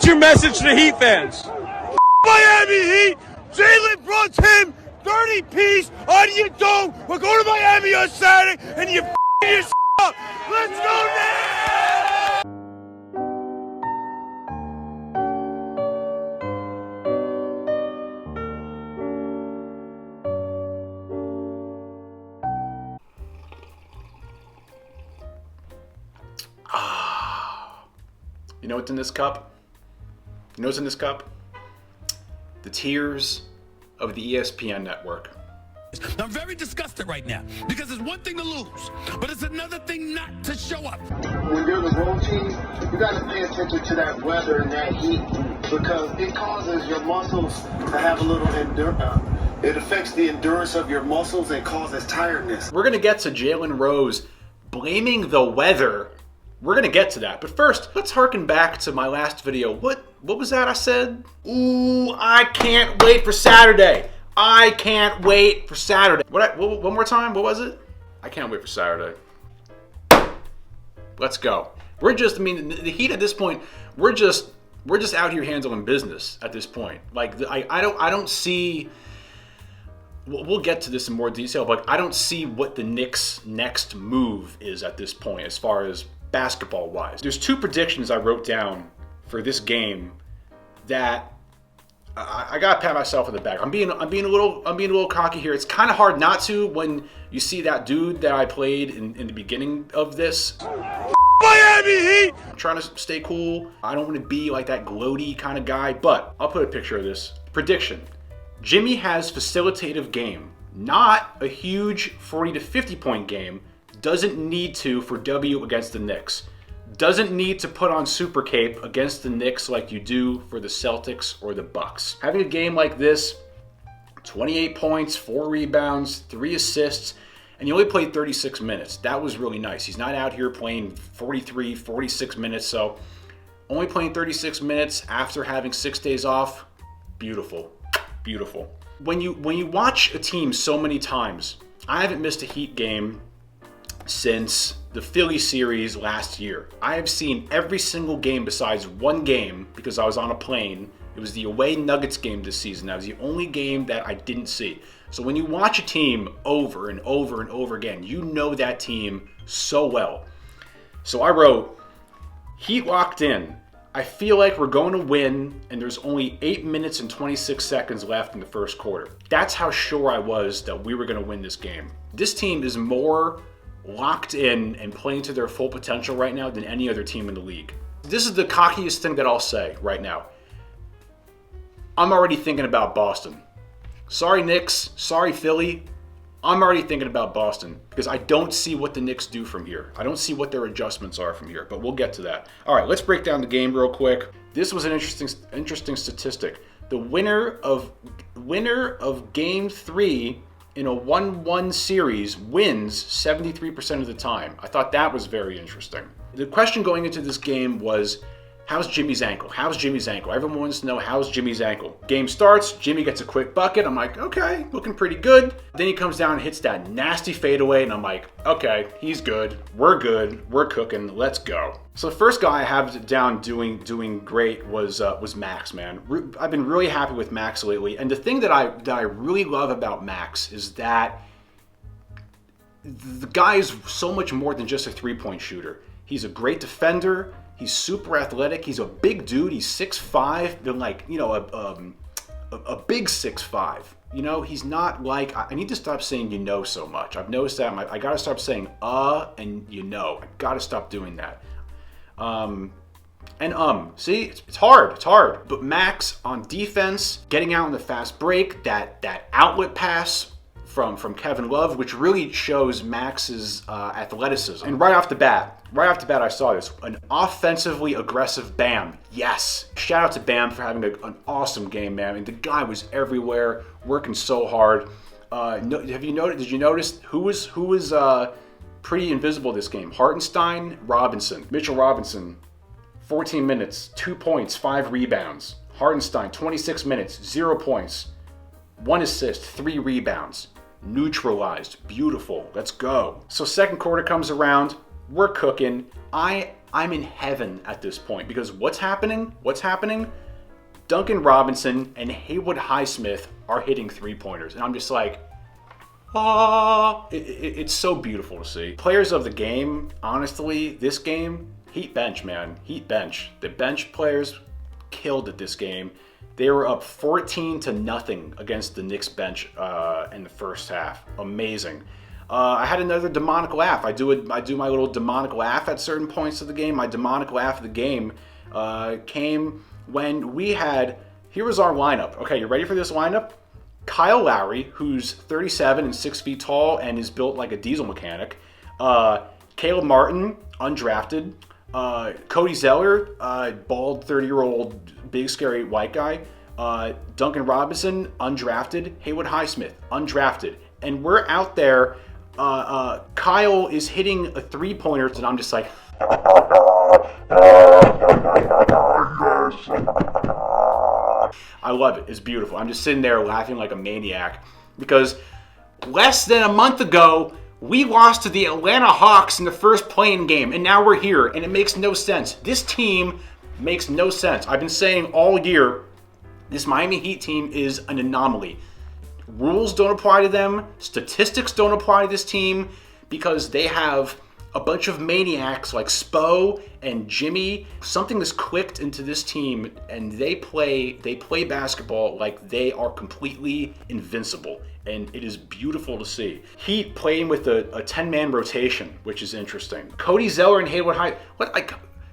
What's your message to the Heat fans? Miami Heat! Jalen Rose him 30-piece on your dome. We're going to Miami on Saturday, and you your up. Let's go now! You know what's in this cup? You know what's in this cup? The tears of the ESPN network. I'm very disgusted right now because it's one thing to lose, but it's another thing not to show up. When you're the road team, you got to pay attention to that weather and that heat because it causes your muscles to have a little endurance. It affects the endurance of your muscles and causes tiredness. We're going to get to Jalen Rose blaming the weather. We're going to get to that. But first, let's harken back to my last video. What was that I said? Ooh, I can't wait for Saturday. I can't wait for Saturday. One more time, what was it? I can't wait for Saturday. Let's go. The Heat at this point, we're just out here handling business at this point. Like, I don't see, we'll get to this in more detail, but I don't see what the Knicks' next move is at this point as far as basketball-wise. There's two predictions I wrote down for this game that I gotta pat myself on the back. I'm being a little cocky here. It's kind of hard not to when you see that dude that I played in the beginning of this. Miami Heat! I'm trying to stay cool. I don't want to be like that gloaty kind of guy, but I'll put a picture of this. Prediction. Jimmy has facilitative game. Not a huge 40 to 50 point game. Doesn't need to for W against the Knicks. Doesn't need to put on super cape against the Knicks like you do for the Celtics or the Bucks. Having a game like this, 28 points, 4 rebounds, 3 assists, and he only played 36 minutes. That was really nice. He's not out here playing 43, 46 minutes, so only playing 36 minutes after having 6 days off, beautiful, beautiful. When you watch a team so many times, I haven't missed a Heat game since the Philly series last year. I have seen every single game besides one game because I was on a plane. It was the away Nuggets game this season. That was the only game that I didn't see. So when you watch a team over and over and over again, you know that team so well. So I wrote, Heat locked in. I feel like we're going to win, and there's only 8 minutes and 26 seconds left in the first quarter. That's how sure I was that we were going to win this game. This team is more locked in and playing to their full potential right now than any other team in the league. This is the cockiest thing that I'll say right now. I'm already thinking about Boston. Sorry Knicks, sorry Philly. I'm already thinking about Boston because I don't see what the Knicks do from here. I don't see what their adjustments are from here, but we'll get to that. All right, let's break down the game real quick. This was an interesting statistic. The winner of Game 3 in a 1-1 series wins 73% of the time. I thought that was very interesting. The question going into this game was, how's Jimmy's ankle? How's Jimmy's ankle? Everyone wants to know, how's Jimmy's ankle? Game starts, Jimmy gets a quick bucket. I'm like, okay, looking pretty good. Then he comes down and hits that nasty fadeaway, and I'm like, okay, he's good. We're cooking, let's go. So the first guy I have down doing great was Max, man. I've been really happy with Max lately, and the thing that I really love about Max is that the guy is so much more than just a three-point shooter. He's a great defender. He's super athletic. He's a big dude. He's 6'5", been like, you know, a big 6'5". You know, he's not like, I need to stop saying you know so much. I've noticed that. I got to stop saying and you know. I got to stop doing that. See, it's hard. But Max on defense, getting out in the fast break, that outlet pass from Kevin Love, which really shows Max's athleticism. And right off the bat, I saw this. An offensively aggressive Bam. Yes. Shout out to Bam for having an awesome game, man. I mean, the guy was everywhere, working so hard. Did you notice who was pretty invisible this game? Hartenstein, Robinson. Mitchell Robinson, 14 minutes, 2 points, 5 rebounds. Hartenstein, 26 minutes, 0 points, 1 assist, 3 rebounds. Neutralized. Beautiful. Let's go. So second quarter comes around. We're cooking. I I'm in heaven at this point because what's happening? Duncan Robinson and Haywood Highsmith are hitting three-pointers. And I'm just like, it's so beautiful to see. Players of the game, honestly, this game, Heat bench, man. Heat bench. The bench players killed it this game. They were up 14-0 against the Knicks bench in the first half. Amazing. I had another demonic laugh. I do my little demonic laugh at certain points of the game. My demonic laugh of the game came when we had, here was our lineup. Okay, you ready for this lineup? Kyle Lowry, who's 37 and 6 feet tall and is built like a diesel mechanic. Caleb Martin, undrafted. Cody Zeller, bald 30-year-old big scary white guy. Duncan Robinson, undrafted. Haywood Highsmith, undrafted. And we're out there. Kyle is hitting a three-pointer, and I'm just like, I love it. It's beautiful. I'm just sitting there laughing like a maniac because less than a month ago, we lost to the Atlanta Hawks in the first play-in game, and now we're here, and it makes no sense. This team makes no sense. I've been saying all year, this Miami Heat team is an anomaly. Rules don't apply to them. Statistics don't apply to this team because they have a bunch of maniacs like Spo and Jimmy. Something has clicked into this team, and they play basketball like they are completely invincible, and it is beautiful to see. Heat playing with a 10-man rotation, which is interesting. Cody Zeller and Haywood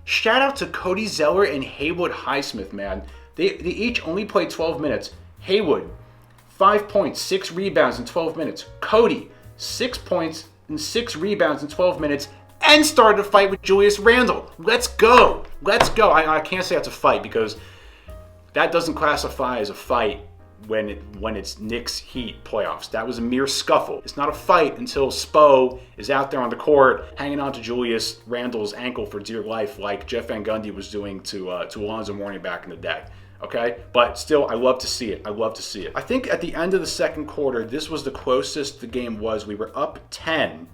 shout out to Cody Zeller and Haywood Highsmith, man. They each only played 12 minutes. Haywood, 5 points, 6 rebounds in 12 minutes. Cody, 6 points and 6 rebounds in 12 minutes, and started a fight with Julius Randle. Let's go. Let's go. I can't say that's a fight because that doesn't classify as a fight when it's Knicks Heat playoffs. That was a mere scuffle. It's not a fight until Spo is out there on the court hanging on to Julius Randle's ankle for dear life like Jeff Van Gundy was doing to Alonzo Mourning back in the day. Okay? But still, I love to see it. I love to see it. I think at the end of the second quarter, this was the closest the game was. We were up 10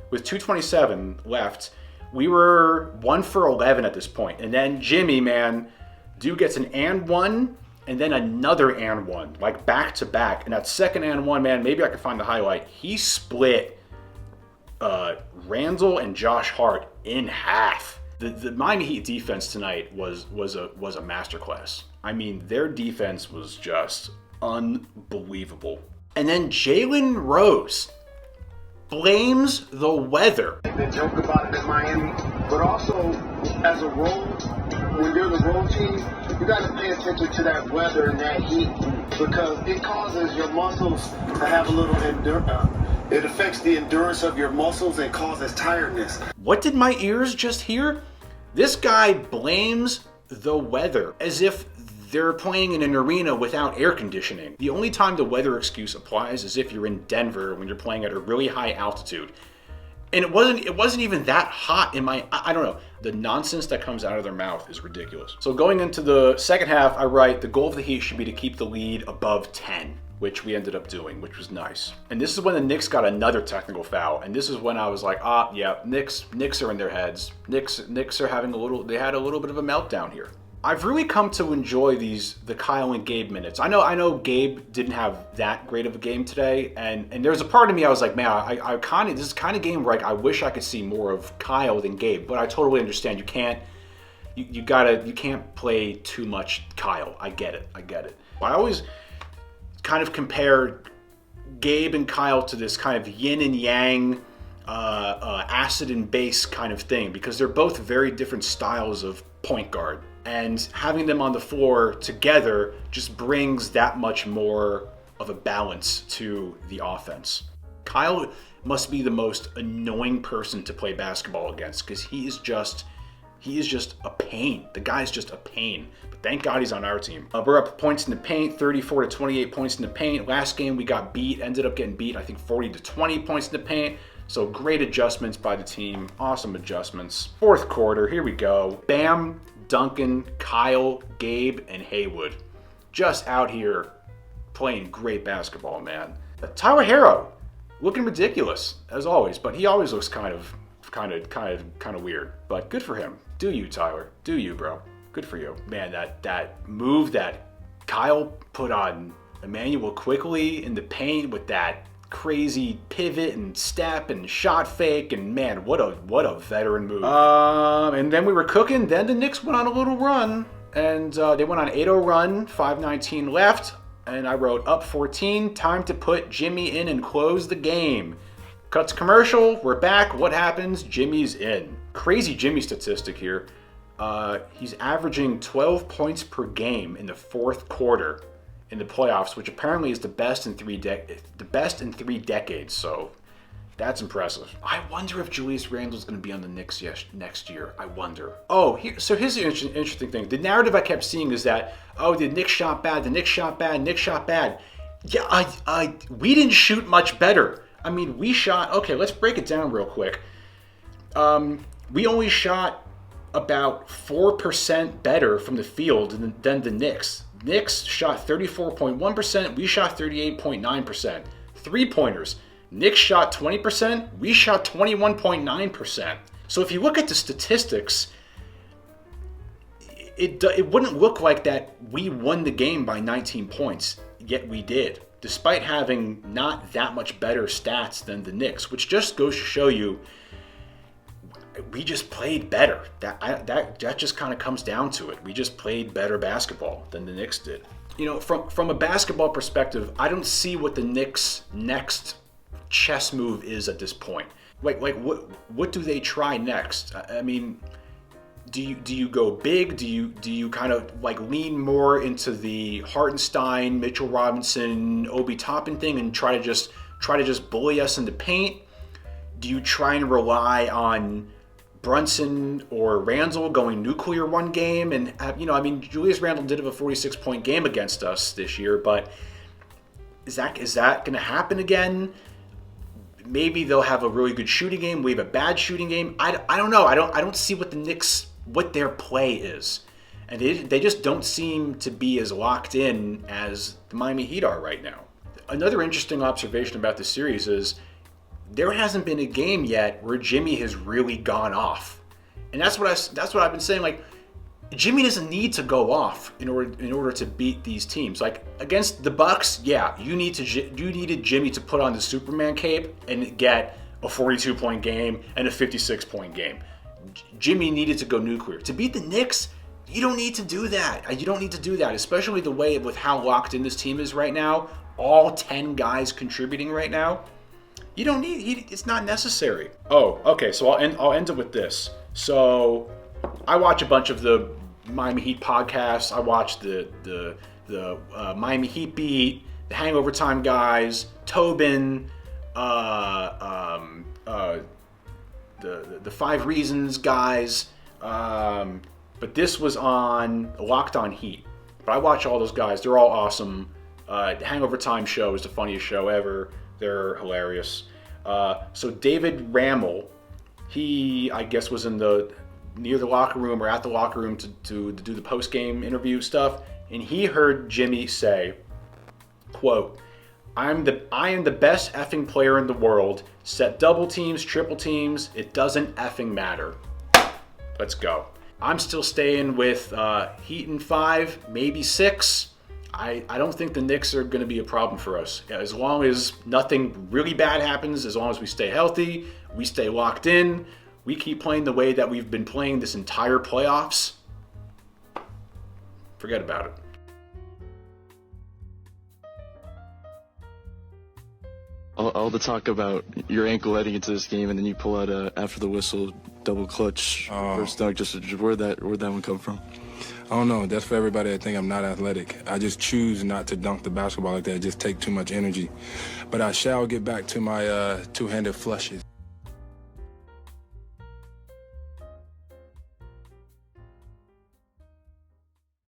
with 2:27 left. We were 1 for 11 at this point. And then Jimmy, man, dude gets an and one and then another and one, like back to back. And that second and one, man, maybe I can find the highlight. He split Randle and Josh Hart in half. The Miami Heat defense tonight was a masterclass. I mean, their defense was just unbelievable. And then Jalen Rose blames the weather. They joke about it in Miami, but also as a road, when you're the road team, you got to pay attention to that weather and that heat because it causes your muscles to have a little endurance. It affects the endurance of your muscles and causes tiredness. What did my ears just hear? This guy blames the weather as if they're playing in an arena without air conditioning. The only time the weather excuse applies is if you're in Denver when you're playing at a really high altitude. And it wasn't even that hot in I don't know. The nonsense that comes out of their mouth is ridiculous. So going into the second half, I write the goal of the Heat should be to keep the lead above 10, which we ended up doing, which was nice. And this is when the Knicks got another technical foul. And this is when I was like, yeah, Knicks are in their heads. Knicks are having they had a little bit of a meltdown here. I've really come to enjoy the Kyle and Gabe minutes. I know Gabe didn't have that great of a game today, and there's a part of me I was like, man, this is kind of game where I wish I could see more of Kyle than Gabe, but I totally understand you can't play too much Kyle. I get it. I always kind of compare Gabe and Kyle to this kind of yin and yang, acid and base kind of thing because they're both very different styles of point guard. And having them on the floor together just brings that much more of a balance to the offense. Kyle must be the most annoying person to play basketball against because he is just a pain. The guy's just a pain. But thank God he's on our team. We're up points in the paint, 34-28 points in the paint. Last game we got ended up getting beat, I think 40-20 points in the paint. So great adjustments by the team. Awesome adjustments. Fourth quarter, here we go. Bam, Duncan, Kyle, Gabe, and Haywood. Just out here playing great basketball, man. Tyler Herro, looking ridiculous, as always, but he always looks kind of kind of weird. But good for him. Do you, Tyler? Do you, bro? Good for you, man. That move that Kyle put on Emmanuel quickly in the paint with that crazy pivot and step and shot fake, and man, what a veteran move. And then we were cooking. Then the Knicks went on a little run, and they went on an 8-0 run, 5:19 left, and I wrote up 14. Time to put Jimmy in and close the game. Cut to commercial. We're back. What happens? Jimmy's in. Crazy Jimmy statistic here. He's averaging 12 points per game in the fourth quarter in the playoffs, which apparently is the best in 3 decades. So that's impressive. I wonder if Julius Randle's going to be on the Knicks next year. I wonder. Oh, here's the interesting thing. The narrative I kept seeing is that, oh, the Knicks shot bad. The Knicks shot bad. Knicks shot bad. Yeah, we didn't shoot much better. I mean, we shot. Okay, let's break it down real quick. We only shot about 4% better from the field than the Knicks. Knicks shot 34.1%. We shot 38.9%. 3-pointers. Knicks shot 20%. We shot 21.9%. So if you look at the statistics, it wouldn't look like that we won the game by 19 points, yet we did, despite having not that much better stats than the Knicks, which just goes to show you we just played better. That just kind of comes down to it. We just played better basketball than the Knicks did. You know, from a basketball perspective, I don't see what the Knicks' next chess move is at this point. Like what do they try next? I mean, do you go big? Do you kind of like lean more into the Hartenstein, Mitchell Robinson, Obi Toppin thing and try to just bully us in the paint? Do you try and rely on Brunson or Randle going nuclear one game? And, Julius Randle did have a 46-point game against us this year, but is that going to happen again? Maybe they'll have a really good shooting game. We have a bad shooting game. I don't know. I don't see what the Knicks, what their play is. And they just don't seem to be as locked in as the Miami Heat are right now. Another interesting observation about this series is there hasn't been a game yet where Jimmy has really gone off, and that's what I've been saying. Like, Jimmy doesn't need to go off in order to beat these teams. Like against the Bucks, yeah, you needed Jimmy to put on the Superman cape and get a 42-point game and a 56-point game. Jimmy needed to go nuclear to beat the Knicks. You don't need to do that. You don't need to do that, especially the way with how locked in this team is right now. All 10 guys contributing right now. You don't need. It's not necessary. Oh, okay. So I'll end it with this. So I watch a bunch of the Miami Heat podcasts. I watch the Miami Heat Beat, the Hangover Time guys, Tobin, the 5 Reasons guys. But this was on Locked On Heat. But I watch all those guys. They're all awesome. The Hangover Time show is the funniest show ever. They're hilarious. So David Ramel, he, I guess, was near the locker room or at the locker room to do the post-game interview stuff, and he heard Jimmy say, quote, I am the best effing player in the world. Set double teams, triple teams, it doesn't effing matter. Let's go. I'm still staying with Heat in 5, maybe 6. I don't think the Knicks are going to be a problem for us. As long as nothing really bad happens, as long as we stay healthy, we stay locked in, we keep playing the way that we've been playing this entire playoffs, forget about it. All the talk about your ankle heading into this game, and then you pull out after the whistle, double clutch, first dunk. Just where'd that one come from? I don't know. That's for everybody that think I'm not athletic. I just choose not to dunk the basketball like that. It just take too much energy. But I shall get back to my two-handed flushes.